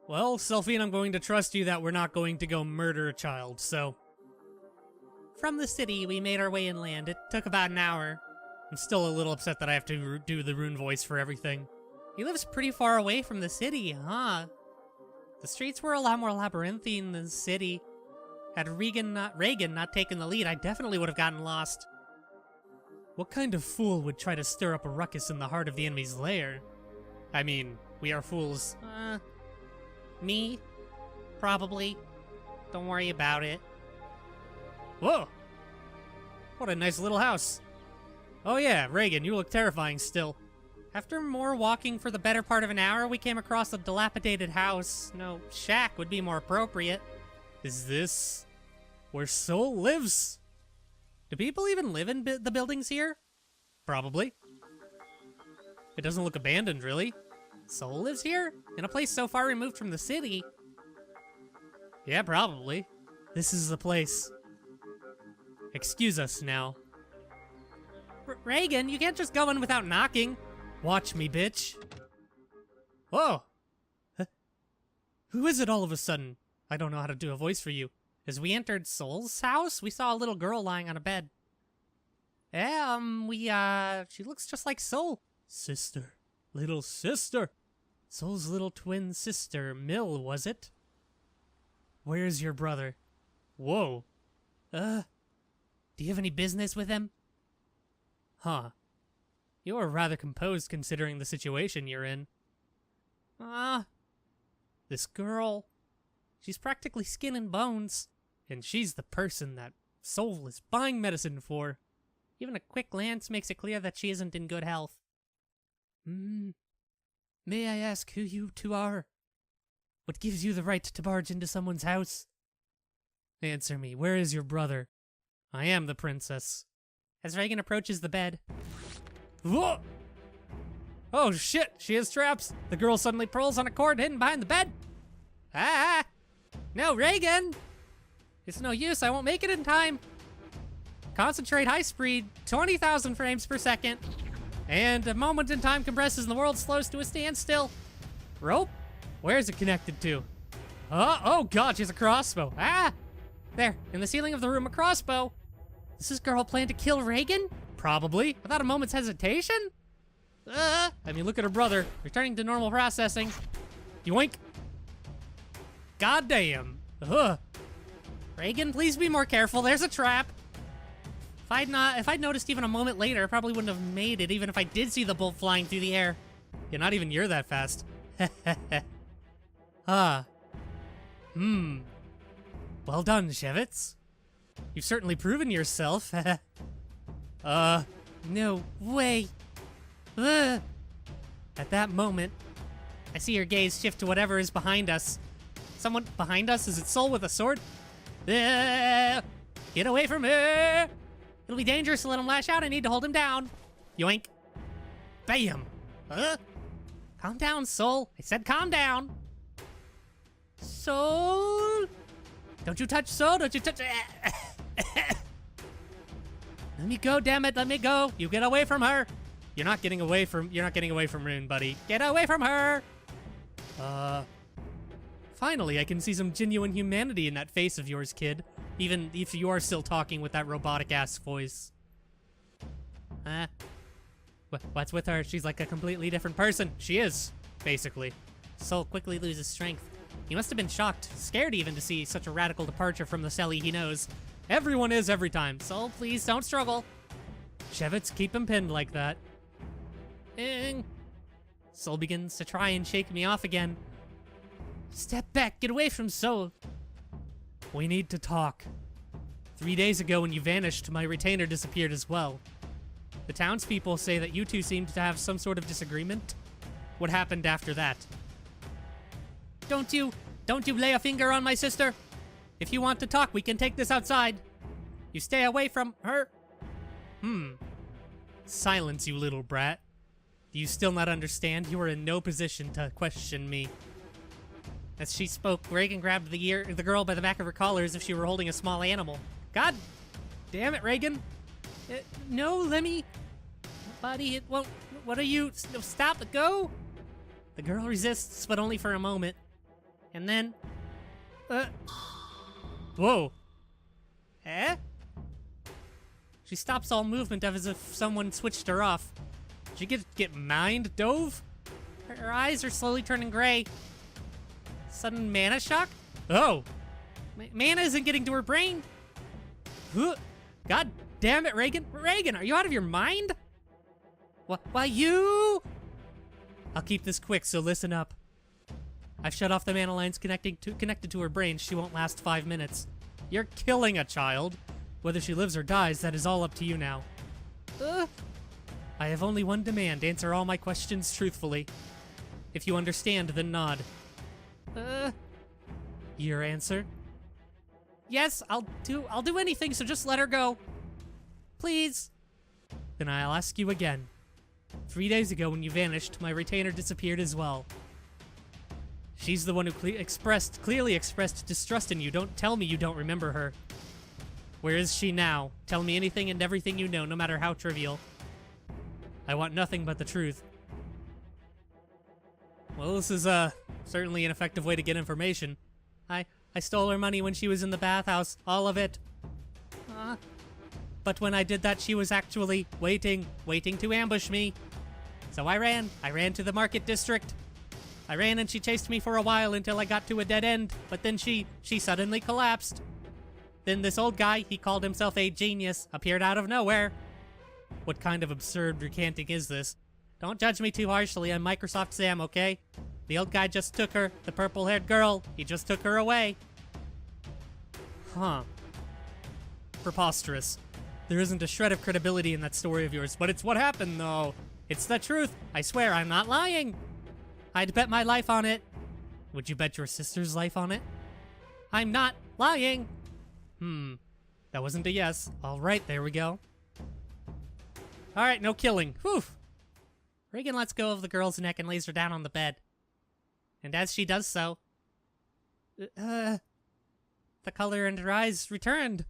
Well, Selphine, I'm going to trust you that we're not going to go murder a child, so... From the city, we made our way inland. It took about an hour. I'm still a little upset that I have to do the rune voice for everything. He lives pretty far away from the city, huh? The streets were a lot more labyrinthine than the city. Had Regan not taken the lead, I definitely would have gotten lost. What kind of fool would try to stir up a ruckus in the heart of the enemy's lair? I mean, we are fools. Me? Probably. Don't worry about it. Whoa! What a nice little house. Oh yeah, Reagan, you look terrifying still. After more walking for the better part of an hour, we came across a dilapidated house. No, shack would be more appropriate. Is this where Soul lives? Do people even live in the buildings here? Probably. It doesn't look abandoned, really. Soul lives here? In a place so far removed from the city? Yeah, probably. This is the place. Excuse us now. Reagan, you can't just go in without knocking. Watch me, bitch. Whoa! Huh? Who is it all of a sudden? I don't know how to do a voice for you. As we entered Soul's house, we saw a little girl lying on a bed. She looks just like Soul. Sister. Little sister. Soul's little twin sister, Mill, was it? Where's your brother? Whoa. Do you have any business with him? Huh. You are rather composed considering the situation you're in. This girl, she's practically skin and bones, and she's the person that Soul is buying medicine for. Even a quick glance makes it clear that she isn't in good health. May I ask who you two are? What gives you the right to barge into someone's house? Answer me, where is your brother? I am the princess. As Reagan approaches the bed... Whoa! Oh shit, she has traps! The girl suddenly pulls on a cord hidden behind the bed! Ah! No, Reagan! It's no use, I won't make it in time! Concentrate high speed, 20,000 frames per second. And a moment in time compresses and the world slows to a standstill. Rope? Where is it connected to? Oh god, she has a crossbow. Ah! There, in the ceiling of the room, a crossbow. Does this girl plan to kill Reagan? Probably, without a moment's hesitation? I mean, look at her brother, returning to normal processing. Yoink. Goddamn. Ugh. Reagan, please be more careful, there's a trap. If I'd noticed even a moment later, I probably wouldn't have made it, even if I did see the bolt flying through the air. Yeah, not even you're that fast. Well done, Shevitz. You've certainly proven yourself. No way. Ugh. At that moment, I see your gaze shift to whatever is behind us. Someone behind us? Is it Soul with a sword? Get away from me! It'll be dangerous to let him lash out. I need to hold him down. Yoink. Bam. Calm down, Soul. I said calm down. Soul? Don't you touch Soul. Don't you touch... Let me go, damn it. Let me go. You get away from her. You're not getting away from Rune, buddy. Get away from her. Finally, I can see some genuine humanity in that face of yours, kid. Even if you are still talking with that robotic-ass voice. What's with her? She's like a completely different person. She is, basically. Soul quickly loses strength. He must have been shocked, scared even to see such a radical departure from the Selly he knows. Everyone is every time. Soul, please don't struggle. Shevitz, keep him pinned like that. Soul begins to try and shake me off again. Step back, get away from Soul. We need to talk. 3 days ago when you vanished, my retainer disappeared as well. The townspeople say that you two seemed to have some sort of disagreement. What happened after that? Don't you lay a finger on my sister. If you want to talk, we can take this outside. You stay away from her. Silence, you little brat. Do you still not understand? You are in no position to question me. As she spoke, Reagan grabbed the girl by the back of her collar as if she were holding a small animal. God damn it, Reagan. No, let me... Buddy, it won't... What are you... No, stop, go! The girl resists, but only for a moment. And then... Whoa. Eh? She stops all movement as if someone switched her off. Did she get mind dove? Her eyes are slowly turning gray. Sudden mana shock? Oh! Mana isn't getting to her brain! God damn it, Reagan! Reagan, are you out of your mind? Why you? I'll keep this quick, so listen up. I've shut off the mana lines connected to her brain. She won't last 5 minutes. You're killing a child. Whether she lives or dies, that is all up to you now. I have only one demand. Answer all my questions truthfully. If you understand, then nod. Your answer? Yes, I'll do anything, so just let her go. Please. Then I'll ask you again. 3 days ago when you vanished, my retainer disappeared as well. She's the one who clearly expressed distrust in you. Don't tell me you don't remember her. Where is she now? Tell me anything and everything you know, no matter how trivial. I want nothing but the truth. Well, this is, certainly an effective way to get information. I stole her money when she was in the bathhouse. All of it. But when I did that, she was actually waiting to ambush me. So I ran. I ran to the market district. I ran and she chased me for a while until I got to a dead end, but then she suddenly collapsed. Then this old guy, he called himself a genius, appeared out of nowhere. What kind of absurd recanting is this? Don't judge me too harshly, I'm Microsoft Sam, okay? The old guy just took her, the purple-haired girl, he just took her away. Huh. Preposterous. There isn't a shred of credibility in that story of yours, but it's what happened, though. It's the truth. I swear, I'm not lying. I'd bet my life on it. Would you bet your sister's life on it? I'm not lying. That wasn't a yes. All right, there we go. All right, no killing. Whew. Reagan lets go of the girl's neck and lays her down on the bed. And as she does so, the color in her eyes returned.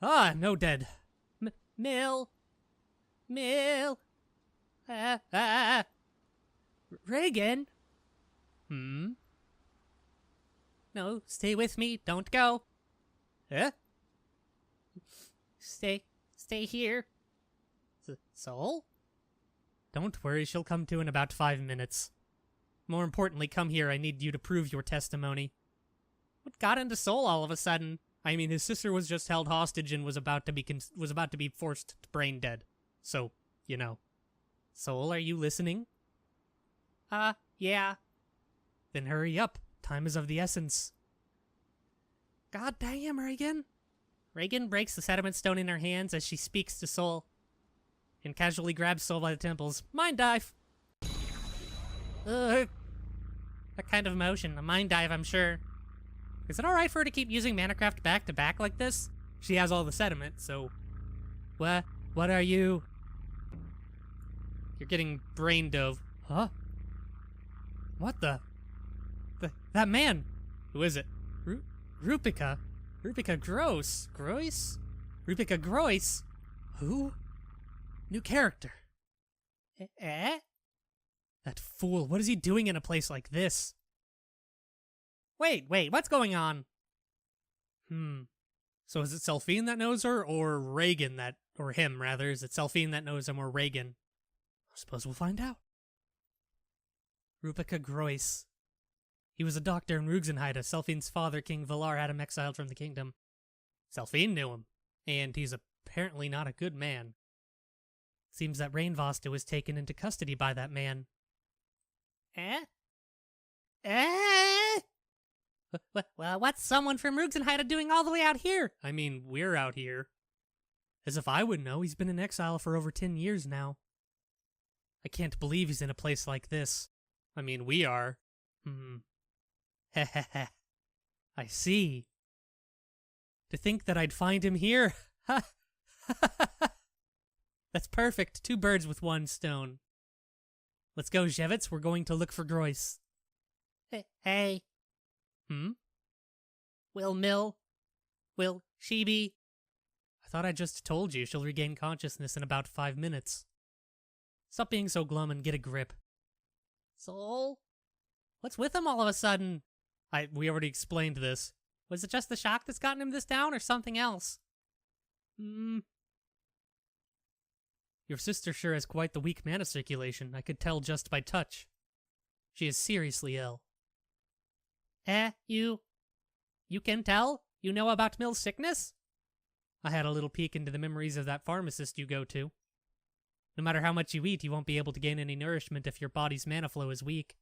Ah, no dead. Mill. Reagan? No, stay with me. Don't go. Stay here. Soul? Don't worry, she'll come to in about 5 minutes. More importantly, come here. I need you to prove your testimony. What got into Soul all of a sudden? I mean, his sister was just held hostage and was about to be forced to brain dead. So, you know. Soul, are you listening? Yeah. Then hurry up. Time is of the essence. God damn, Reagan. Reagan breaks the sediment stone in her hands as she speaks to Soul. And casually grabs Soul by the temples. Mind dive! That kind of motion. A mind dive, I'm sure. Is it alright for her to keep using Manacraft back to back like this? She has all the sediment, so... What are you? You're getting brain dove. Huh? What the? That man! Who is it? Rupika? Rupika Gross? Grois? Rupika Grois? Who? New character. Eh? That fool, what is he doing in a place like this? Wait, what's going on? So is it Selphine that knows her, or Reagan that, or him rather? Is it Selphine that knows him, or Reagan? I suppose we'll find out. Rupika Grois. He was a doctor in Rugenheide. Selphine's father, King Valar, had him exiled from the kingdom. Selphine knew him, and he's apparently not a good man. Seems that Rainvosta was taken into custody by that man. Well, what's someone from Rugenheide doing all the way out here? I mean, we're out here. As if I would know, he's been in exile for over 10 years now. I can't believe he's in a place like this. I mean, we are. Heh. I see. To think that I'd find him here. That's perfect. 2 birds with 1 stone. Let's go, Zhevitz. We're going to look for Grois. Hey. Will she be? I thought I just told you she'll regain consciousness in about 5 minutes. Stop being so glum and get a grip. Soul? What's with him all of a sudden? We already explained this. Was it just the shock that's gotten him this down, or something else? Your sister sure has quite the weak mana circulation, I could tell just by touch. She is seriously ill. You can tell? You know about Mill's sickness? I had a little peek into the memories of that pharmacist you go to. No matter how much you eat, you won't be able to gain any nourishment if your body's mana flow is weak.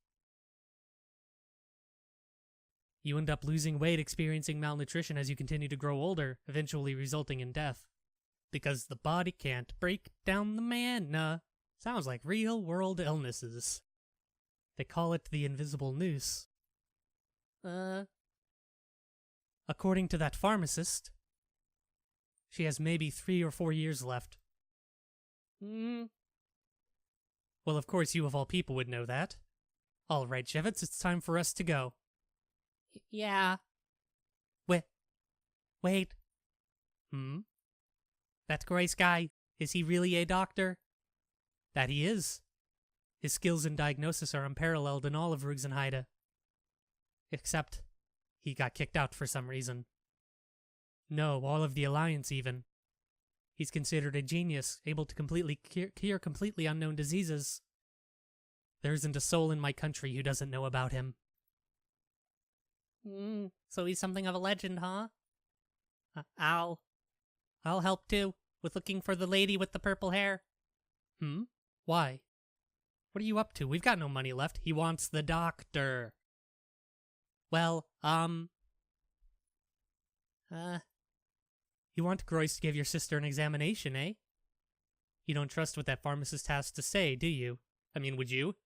You end up losing weight, experiencing malnutrition as you continue to grow older, eventually resulting in death. Because the body can't break down the mana. Sounds like real-world illnesses. They call it the invisible noose. According to that pharmacist, she has maybe 3 or 4 years left. Well, of course you of all people would know that. All right, Shevitz, it's time for us to go. Yeah. Wait. That Grace guy, is he really a doctor? That he is. His skills in diagnosis are unparalleled in all of Rugzenheide. Except, he got kicked out for some reason. No, all of the Alliance even. He's considered a genius, able to completely cure completely unknown diseases. There isn't a soul in my country who doesn't know about him. So he's something of a legend, huh? I'll help too, with looking for the lady with the purple hair. Why? What are you up to? We've got no money left. He wants the doctor. Well, you want Groyce to give your sister an examination, eh? You don't trust what that pharmacist has to say, do you? I mean, would you?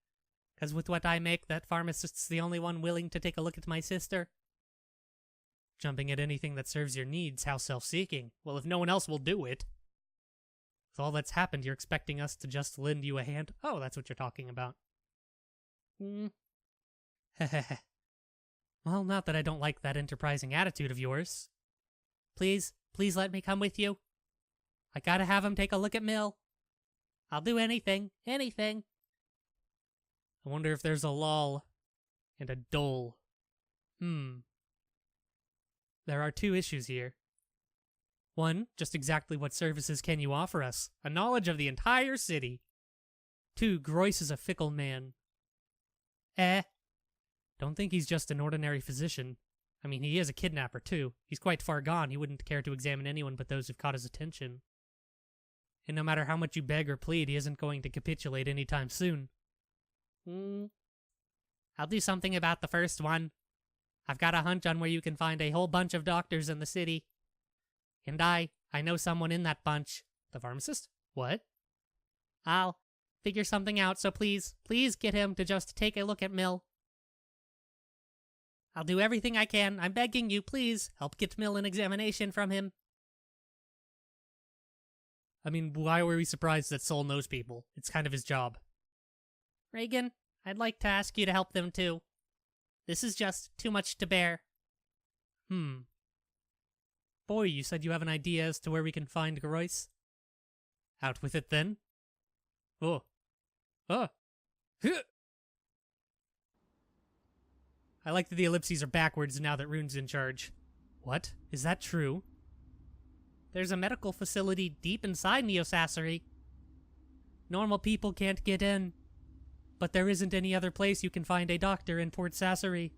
'Cause with what I make, that pharmacist's the only one willing to take a look at my sister. Jumping at anything that serves your needs, how self-seeking. Well, if no one else will do it. With all that's happened, you're expecting us to just lend you a hand? Oh, that's what you're talking about. Heh. Well, not that I don't like that enterprising attitude of yours. Please let me come with you. I gotta have him take a look at Mill. I'll do anything. I wonder if there's a lull and a dull. There are 2 issues here. 1, just exactly what services can you offer us? A knowledge of the entire city. 2, Groyce is a fickle man. Don't think he's just an ordinary physician. I mean, he is a kidnapper, too. He's quite far gone. He wouldn't care to examine anyone but those who've caught his attention. And no matter how much you beg or plead, he isn't going to capitulate anytime soon. I'll do something about the first one. I've got a hunch on where you can find a whole bunch of doctors in the city. And I know someone in that bunch. The pharmacist? What? I'll figure something out, so please get him to just take a look at Mill. I'll do everything I can. I'm begging you, please. Help get Mill an examination from him. I mean, why were we surprised that Sol knows people? It's kind of his job. Reagan, I'd like to ask you to help them too. This is just too much to bear. Boy, you said you have an idea as to where we can find Groyce? Out with it then. I like that the ellipses are backwards now that Rune's in charge. What? Is that true? There's a medical facility deep inside Neosassery. Normal people can't get in. But there isn't any other place you can find a doctor in Port Sassery.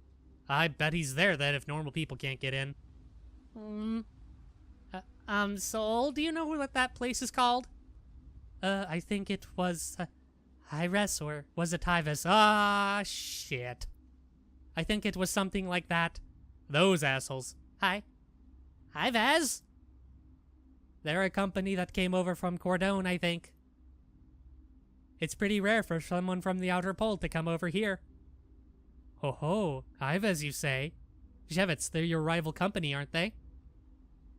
I bet he's there then if normal people can't get in. Sol, do you know what that place is called? I think it was, Hyres, or was it Hyves? Ah, shit. I think it was something like that. Those assholes. Hyves? They're a company that came over from Cordone, I think. It's pretty rare for someone from the Outer Pole to come over here. Ho, Hyves, you say? Shevitz, they're your rival company, aren't they?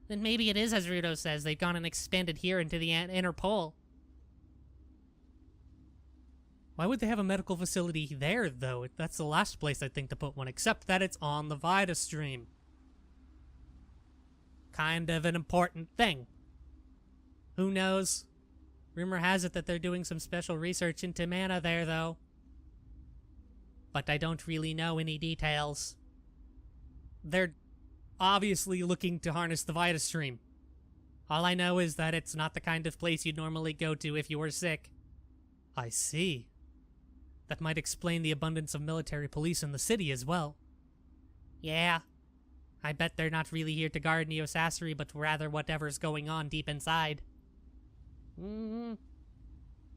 Then maybe it is as Rudo says, they've gone and expanded here into the Inner Pole. Why would they have a medical facility there, though? That's the last place I'd think to put one, except that it's on the Vita stream. Kind of an important thing. Who knows? Rumor has it that they're doing some special research into mana there, though. But I don't really know any details. they're obviously looking to harness the Vita Stream. All I know is that it's not the kind of place you'd normally go to if you were sick. I see. That might explain the abundance of military police in the city as well. Yeah. I bet they're not really here to guard Neosassery, but rather whatever's going on deep inside.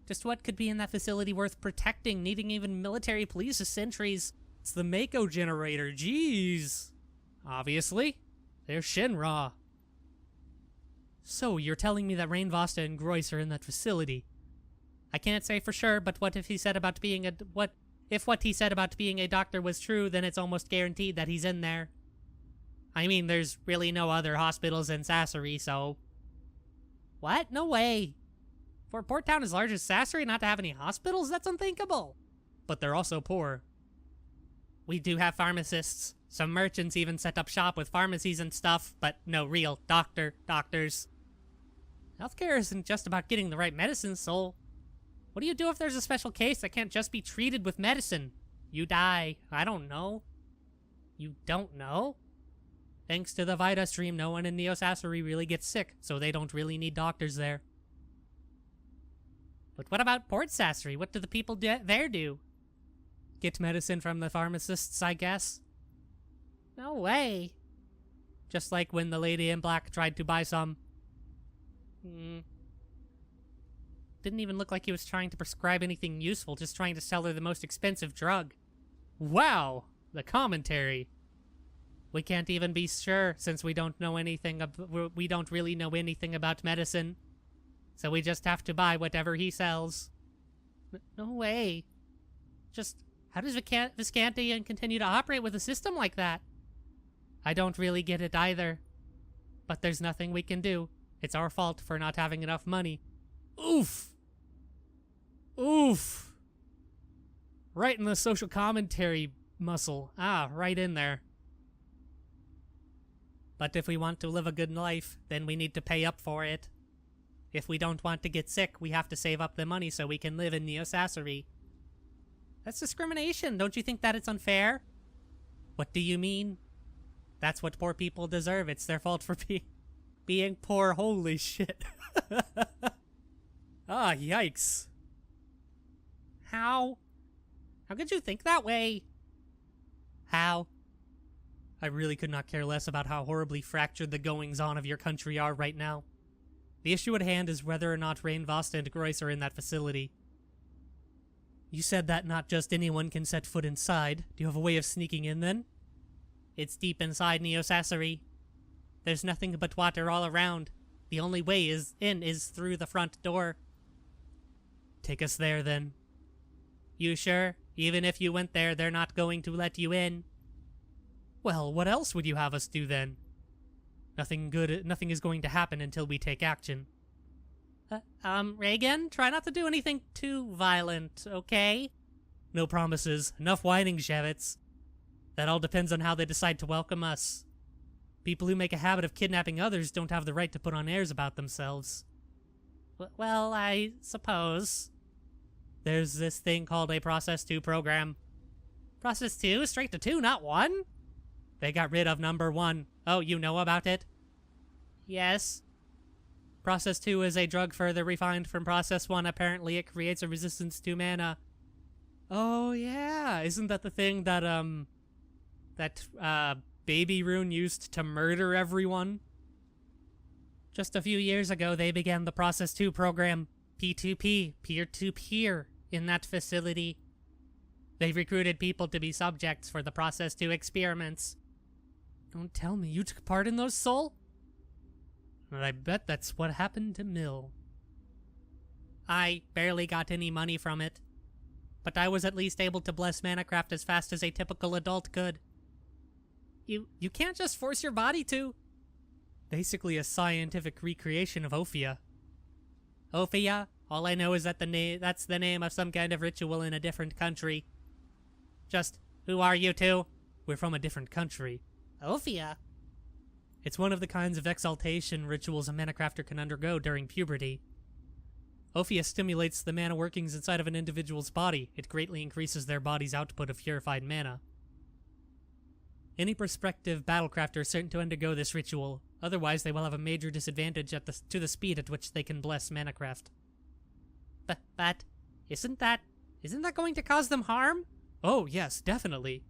Just what could be in that facility worth protecting, needing even military police as sentries? It's the Mako generator, jeez. Obviously, they're Shinra. So, you're telling me that Rainvasta and Groyce are in that facility? I can't say for sure, but what if he said about being a... If what he said about being a doctor was true, then it's almost guaranteed that he's in there. I mean, there's really no other hospitals in Sassery, so... What? No way. For a port town as large as Sassery not to have any hospitals? That's unthinkable. But they're also poor. We do have pharmacists. Some merchants even set up shop with pharmacies and stuff, but no real doctors. Healthcare isn't just about getting the right medicine, Soul. What do you do if there's a special case that can't just be treated with medicine? You die. I don't know. You don't know? Thanks to the Vita Stream, no one in Neosassery really gets sick, so they don't really need doctors there. But what about Port Sassery? What do the people there do? Get medicine from the pharmacists, I guess? No way. Just like when the lady in black tried to buy some. Didn't even look like he was trying to prescribe anything useful, just trying to sell her the most expensive drug. Wow, the commentary. We can't even be sure, since we don't know anything we don't really know anything about medicine. So we just have to buy whatever he sells. No way. Just, how does Viscantian continue to operate with a system like that? I don't really get it either. But there's nothing we can do. It's our fault for not having enough money. Oof! Oof! Right in the social commentary muscle. Ah, right in there. But if we want to live a good life, then we need to pay up for it. If we don't want to get sick, we have to save up the money so we can live in Neosassery. That's discrimination. Don't you think that it's unfair? What do you mean? That's what poor people deserve. It's their fault for being poor. Holy shit. Ah, yikes. How? How could you think that way? How? I really could not care less about how horribly fractured the goings-on of your country are right now. The issue at hand is whether or not Rainvasta and Groyce are in that facility. You said that not just anyone can set foot inside. Do you have a way of sneaking in, then? It's deep inside Neosassery. There's nothing but water all around. The only way is through the front door. Take us there, then. You sure? Even if you went there, they're not going to let you in. Well, what else would you have us do, then? Nothing is going to happen until we take action. Reagan, try not to do anything too violent, okay? No promises. Enough whining, Shevitz. That all depends on how they decide to welcome us. People who make a habit of kidnapping others don't have the right to put on airs about themselves. Well, I suppose. There's this thing called a Process 2 program. Process 2? Straight to 2, not 1? They got rid of number 1. Oh, you know about it? Yes. Process 2 is a drug further refined from Process 1. Apparently it creates a resistance to mana. Oh, yeah. Isn't that the thing that, Baby Rune used to murder everyone? Just a few years ago, they began the Process 2 program, P2P, peer-to-peer, in that facility. They recruited people to be subjects for the Process 2 experiments. Don't tell me you took part in those, Soul? And I bet that's what happened to Mill. I barely got any money from it, but I was at least able to bless Manacraft as fast as a typical adult could. You can't just force your body to. Basically a scientific recreation of Ophia. Ophia? All I know is that that's the name of some kind of ritual in a different country. Just, who are you two? We're from a different country. Ophia? It's one of the kinds of exaltation rituals a Manacrafter can undergo during puberty. Ophia stimulates the mana workings inside of an individual's body. It greatly increases their body's output of purified mana. Any prospective battlecraft are certain to undergo this ritual, otherwise they will have a major disadvantage to the speed at which they can bless manacraft. But isn't that going to cause them harm? Oh, yes, definitely.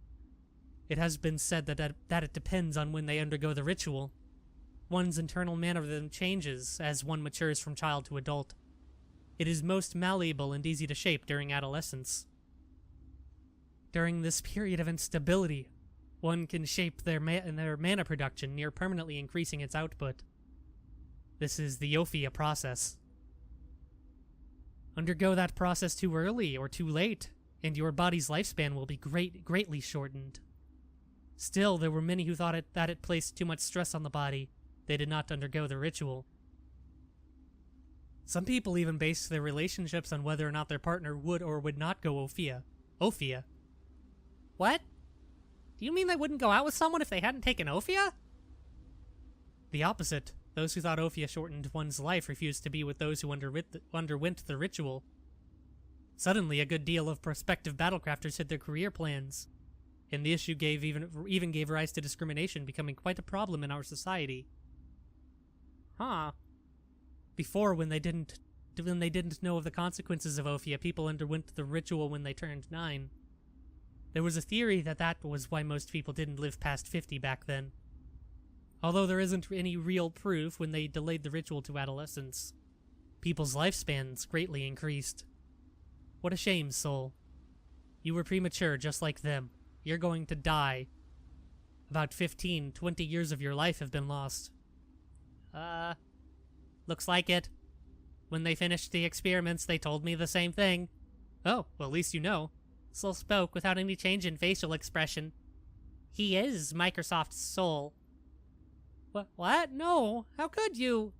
It has been said that it depends on when they undergo the ritual. One's internal mana rhythm changes as one matures from child to adult. It is most malleable and easy to shape during adolescence. During this period of instability, one can shape their mana production, near permanently increasing its output. This is the Ophia process. Undergo that process too early or too late, and your body's lifespan will be greatly shortened. Still, there were many who thought that it placed too much stress on the body. They did not undergo the ritual. Some people even based their relationships on whether or not their partner would or would not go Ophia. Ophia? What? Do you mean they wouldn't go out with someone if they hadn't taken Ophia? The opposite. Those who thought Ophia shortened one's life refused to be with those who underwent the ritual. Suddenly, a good deal of prospective battlecrafters hid their career plans, and the issue even gave rise to discrimination, becoming quite a problem in our society. Huh. Before, when they didn't know of the consequences of Ophia, people underwent the ritual when they turned 9. There was a theory that was why most people didn't live past 50 back then. Although there isn't any real proof, when they delayed the ritual to adolescence, people's lifespans greatly increased. What a shame, Soul. You were premature just like them. You're going to die. About 15, 20 years of your life have been lost. Looks like it. When they finished the experiments, they told me the same thing. Oh, well, at least you know. Soul spoke without any change in facial expression. He is Microsoft's Soul. What? No. How could you?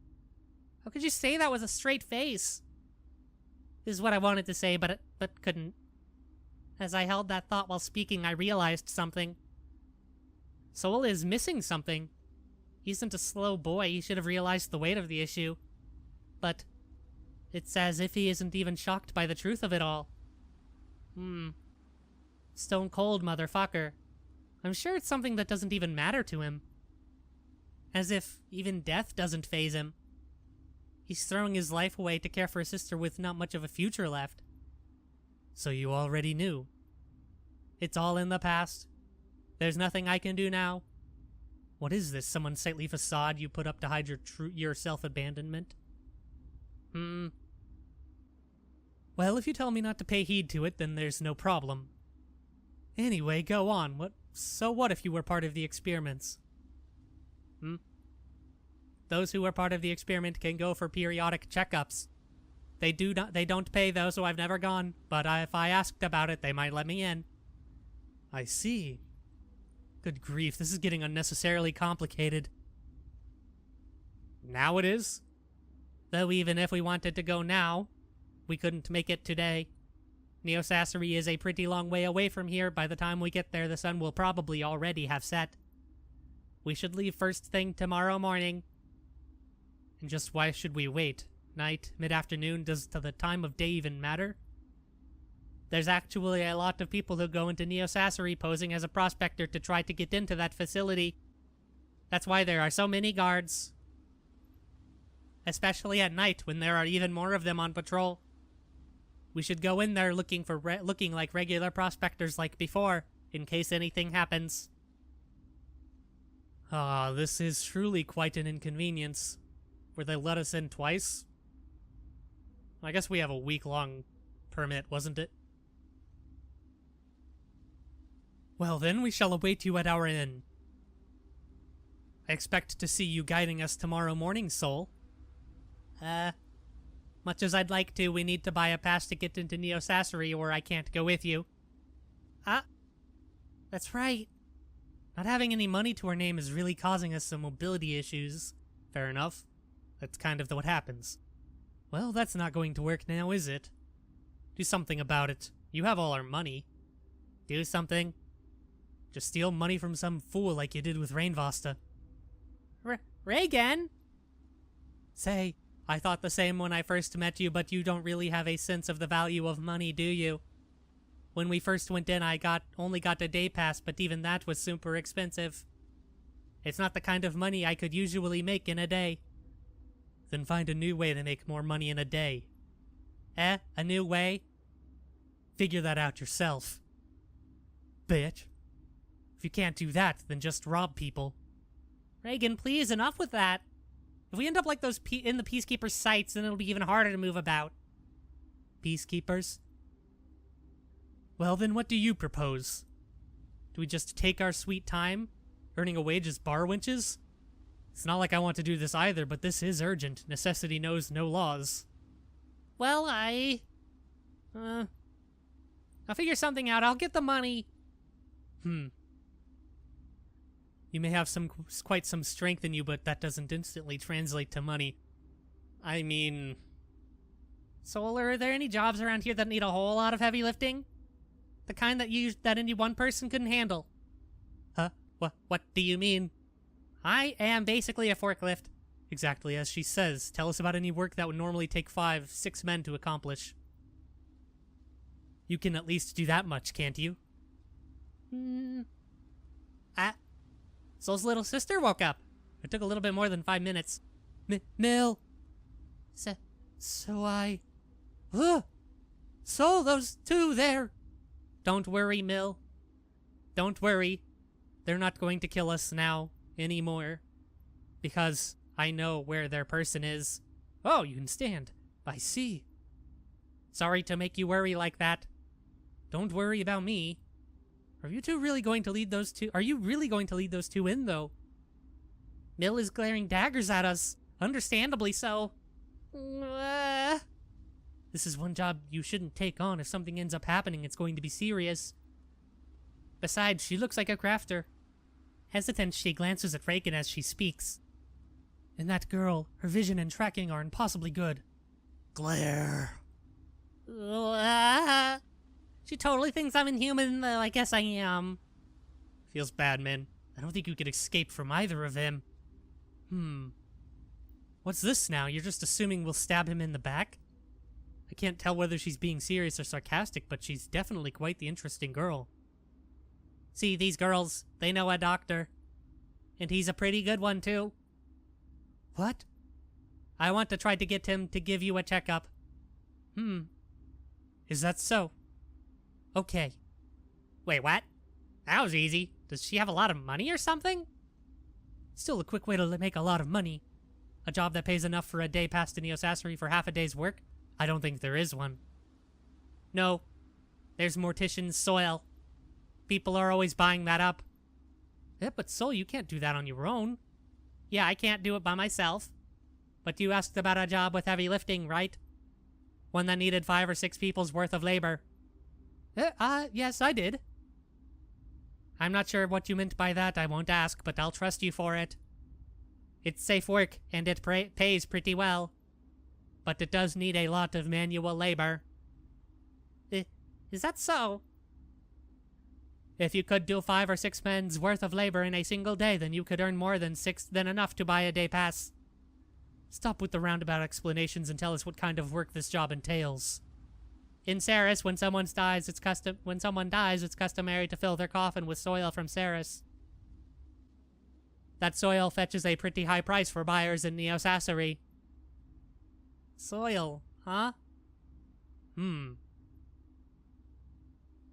How could you say that with a straight face? This is what I wanted to say, but couldn't. As I held that thought while speaking, I realized something. Soul is missing something. He isn't a slow boy. He should have realized the weight of the issue. But it's as if he isn't even shocked by the truth of it all. Stone cold motherfucker. I'm sure it's something that doesn't even matter to him. As if even death doesn't faze him. He's throwing his life away to care for a sister with not much of a future left. So you already knew. It's all in the past. There's nothing I can do now. What is this, some unsightly facade you put up to hide your self-abandonment? Well, if you tell me not to pay heed to it, then there's no problem. Anyway, go on. So what if you were part of the experiments? Those who were part of the experiment can go for periodic checkups. They don't pay though, so I've never gone. But if I asked about it, they might let me in. I see. Good grief, this is getting unnecessarily complicated. Now it is? Though even if we wanted to go now, we couldn't make it today. Neosassery is a pretty long way away from here. By the time we get there, the sun will probably already have set. We should leave first thing tomorrow morning. And just why should we wait? Night, mid-afternoon, does the time of day even matter? There's actually a lot of people who go into Neosassery posing as a prospector to try to get into that facility. That's why there are so many guards. Especially at night, when there are even more of them on patrol. We should go in there looking like regular prospectors like before, in case anything happens. This is truly quite an inconvenience. Where they let us in twice? I guess we have a week-long permit, wasn't it? Well then, we shall await you at our inn. I expect to see you guiding us tomorrow morning, Soul. Much as I'd like to, we need to buy a pass to get into Neosassery, or I can't go with you. That's right. Not having any money to our name is really causing us some mobility issues. Fair enough. That's kind of what happens. Well, that's not going to work now, is it? Do something about it. You have all our money. Do something. Just steal money from some fool like you did with Rainvosta. Reagan? Say, I thought the same when I first met you, but you don't really have a sense of the value of money, do you? When we first went in, I only got a day pass, but even that was super expensive. It's not the kind of money I could usually make in a day. Then find a new way to make more money in a day. A new way? Figure that out yourself. Bitch. If you can't do that, then just rob people. Reagan, please, enough with that. If we end up like those in the Peacekeepers' sites, then it'll be even harder to move about. Peacekeepers? Well, then what do you propose? Do we just take our sweet time, earning a wage as bar wenches? It's not like I want to do this either, but this is urgent. Necessity knows no laws. Well, I'll figure something out. I'll get the money. You may have quite some strength in you, but that doesn't instantly translate to money. I mean... Solar, are there any jobs around here that need a whole lot of heavy lifting? The kind that any one person couldn't handle? Huh? What do you mean? I am basically a forklift. Exactly as she says. Tell us about any work that would normally take 5-6 men to accomplish. You can at least do that much, can't you? Sol's little sister woke up. It took a little bit more than 5 minutes. Mill. So those two there. Don't worry, Mill. Don't worry. They're not going to kill us now anymore. Because I know where their person is. Oh, you can stand. I see. Sorry to make you worry like that. Don't worry about me. Are you two really going to lead those two? Are you really going to lead those two in, though? Mill is glaring daggers at us. Understandably so. This is one job you shouldn't take on. If something ends up happening, it's going to be serious. Besides, she looks like a crafter. Hesitant, she glances at Reagan as she speaks. And that girl, her vision and tracking are impossibly good. Glare. She totally thinks I'm inhuman, though I guess I am. Feels bad, man. I don't think you could escape from either of them. What's this now? You're just assuming we'll stab him in the back? I can't tell whether she's being serious or sarcastic, but she's definitely quite the interesting girl. See, these girls, they know a doctor. And he's a pretty good one, too. What? I want to try to get him to give you a checkup. Is that so? Okay. Wait, what? That was easy. Does she have a lot of money or something? Still a quick way to make a lot of money. A job that pays enough for a day passed in Neosassery for half a day's work? I don't think there is one. No. There's Mortician's Soil. People are always buying that up. Yeah, but Soul, you can't do that on your own. Yeah, I can't do it by myself. But you asked about a job with heavy lifting, right? One that needed 5 or 6 people's worth of labor. Yes, I did. I'm not sure what you meant by that. I won't ask, but I'll trust you for it. It's safe work, and it pays pretty well. But it does need a lot of manual labor. Is that so? If you could do 5 or 6 men's worth of labor in a single day, then you could earn more than enough to buy a day pass. Stop with the roundabout explanations and tell us what kind of work this job entails. In Ceres, when someone dies, it's customary to fill their coffin with soil from Ceres. That soil fetches a pretty high price for buyers in Neosassery. Soil, huh?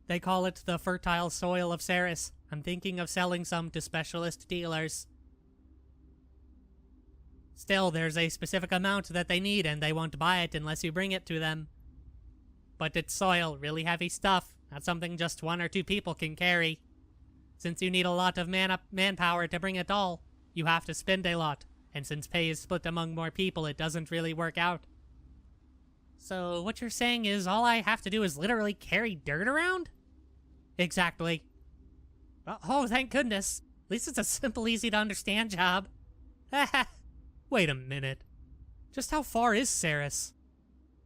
They call it the fertile soil of Ceres. I'm thinking of selling some to specialist dealers. Still, there's a specific amount that they need, and they won't buy it unless you bring it to them. But it's soil, really heavy stuff, not something just 1 or 2 people can carry. Since you need a lot of manpower to bring it all, you have to spend a lot, and since pay is split among more people, it doesn't really work out. So what you're saying is all I have to do is literally carry dirt around? Exactly. Oh, thank goodness. At least it's a simple, easy to understand job. Wait a minute. Just how far is Ceres?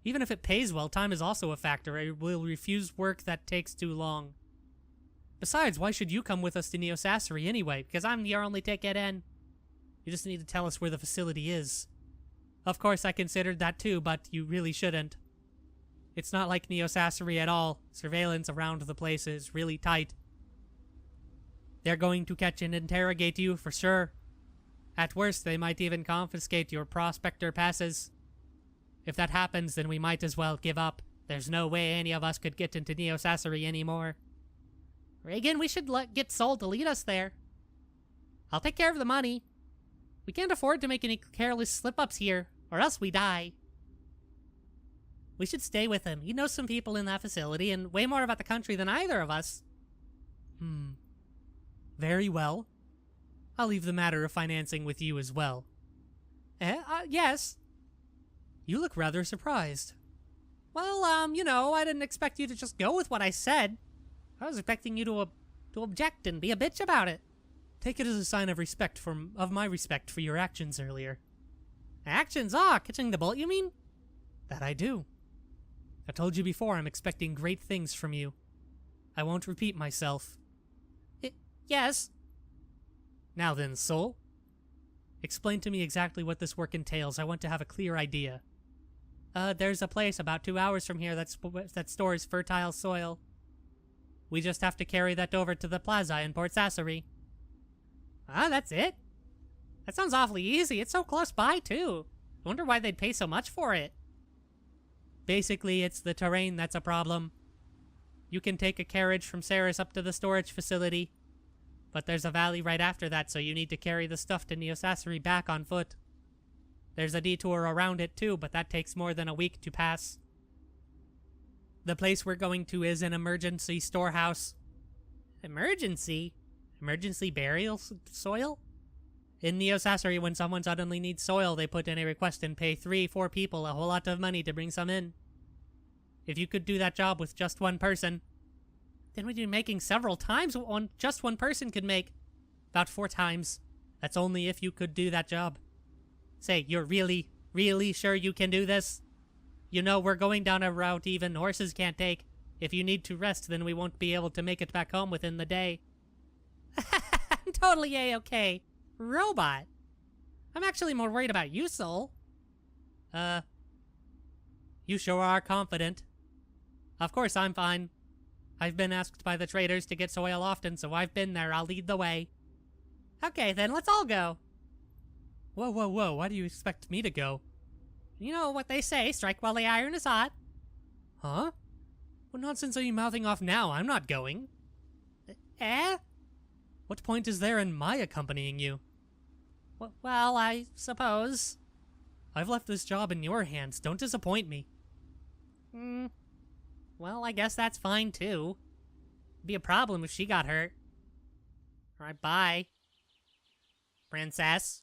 Even if it pays well, time is also a factor. I will refuse work that takes too long. Besides, why should you come with us to Neosassery anyway? Because I'm your only ticket in. You just need to tell us where the facility is. Of course, I considered that too, but you really shouldn't. It's not like Neo-Sassery at all. Surveillance around the place is really tight. They're going to catch and interrogate you for sure. At worst, they might even confiscate your prospector passes. If that happens, then we might as well give up. There's no way any of us could get into Neo-Sassery anymore. Reagan, we should get Sol to lead us there. I'll take care of the money. We can't afford to make any careless slip-ups here, or else we die. We should stay with him. He knows some people in that facility and way more about the country than either of us. Very well. I'll leave the matter of financing with you as well. Yes. You look rather surprised. Well, you know, I didn't expect you to just go with what I said. I was expecting you to object and be a bitch about it. Take it as a sign of respect of my respect for your actions earlier. Actions? Catching the bullet, you mean? That I do. I told you before I'm expecting great things from you. I won't repeat myself. Yes. Now then, Sol. Explain to me exactly what this work entails. I want to have a clear idea. There's a place about 2 hours from here that stores fertile soil. We just have to carry that over to the plaza in Port Sassery. That's it? That sounds awfully easy. It's so close by, too. I wonder why they'd pay so much for it. Basically, it's the terrain that's a problem. You can take a carriage from Ceres up to the storage facility, but there's a valley right after that, so you need to carry the stuff to Neo-Sassery back on foot. There's a detour around it too, but that takes more than a week to pass. The place we're going to is an emergency storehouse. Emergency? Emergency burial soil? In Neo-Sassery, when someone suddenly needs soil, they put in a request and pay 3-4 people a whole lot of money to bring some in. If you could do that job with just one person, then we'd be making several times what just one person could make. About 4 times. That's only if you could do that job. Say, you're really, really sure you can do this? You know, we're going down a route even horses can't take. If you need to rest, then we won't be able to make it back home within the day. I'm totally A-okay. Robot. I'm actually more worried about you, Sol. You sure are confident. Of course I'm fine. I've been asked by the traders to get soil often, so I've been there. I'll lead the way. Okay, then let's all go. Whoa, whoa, whoa. Why do you expect me to go? You know what they say, strike while the iron is hot. Huh? What nonsense are you mouthing off now? I'm not going. What point is there in my accompanying you? Well, I suppose. I've left this job in your hands. Don't disappoint me. Well, I guess that's fine, too. It'd be a problem if she got hurt. Alright, bye. Princess.